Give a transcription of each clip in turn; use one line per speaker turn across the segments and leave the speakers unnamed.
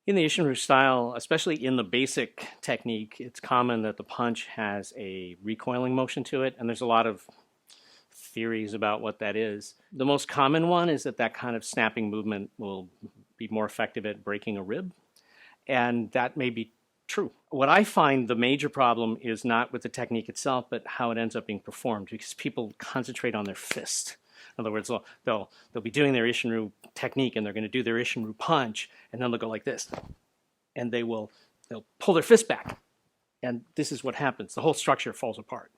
In the Isshinryu style, especially in the basic technique, it's common that the punch has a recoiling motion to it, and there's a lot of theories about what that is. The most common one is that that kind of snapping movement will be more effective at breaking a rib, and that may be true. What I find the major problem is not with the technique itself, but how it ends up being performed, because people concentrate on their fist. In other words, they'll be doing their Isshinryu technique, and they're going to do their Isshinryu punch, and then they'll go like this, and they'll pull their fist back, and this is what happens. The whole structure falls apart.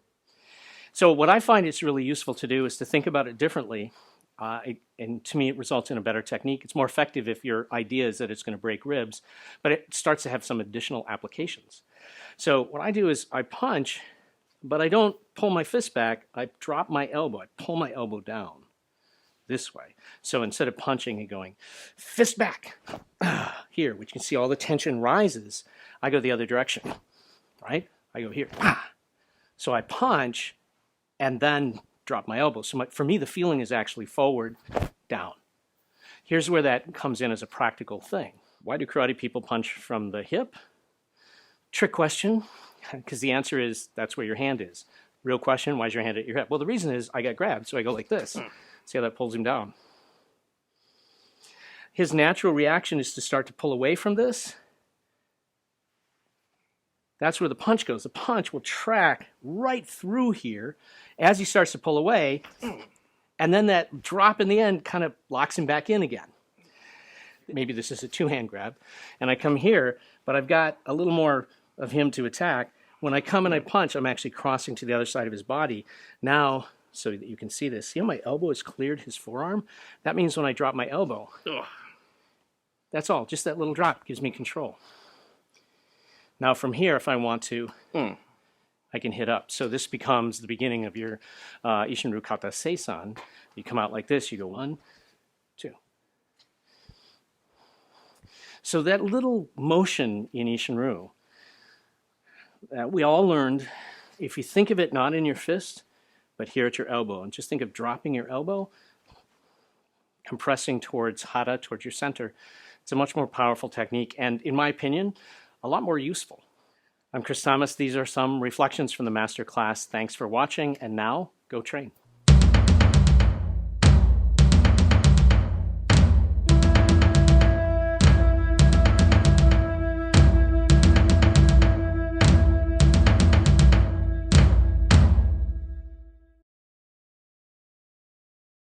So what I find it's really useful to do is to think about it differently, and to me it results in a better technique. It's more effective if your idea is that it's going to break ribs, but it starts to have some additional applications. So what I do is I punch, but I don't pull my fist back. I drop my elbow. I pull my elbow down this way. So instead of punching and going fist back here, which you can see all the tension rises, I go the other direction, right? I go here. So I punch and then drop my elbow. So for me, the feeling is actually forward, down. Here's where that comes in as a practical thing. Why do karate people punch from the hip? Trick question, because the answer is that's where your hand is. Real question, why is your hand at your hip? Well, the reason is I got grabbed, so I go like this. See how that pulls him down? His natural reaction is to start to pull away from this. That's where the punch goes. The punch will track right through here as he starts to pull away, and then that drop in the end kind of locks him back in again. Maybe this is a two-hand grab, and I come here, but I've got a little more of him to attack. When I come and I punch, I'm actually crossing to the other side of his body. Now, so that you can see this, see how my elbow has cleared his forearm? That means when I drop my elbow, that's all, just that little drop gives me control. Now from here, if I want to, I can hit up. So this becomes the beginning of your Isshinryu kata seisan. You come out like this, you go 1, 2. So that little motion in Isshinryu, we all learned, if you think of it not in your fist, but here at your elbow, and just think of dropping your elbow, compressing towards hara, towards your center, it's a much more powerful technique, and in my opinion, a lot more useful. I'm Chris Thomas. These are some reflections from the master class. Thanks for watching, and now go train.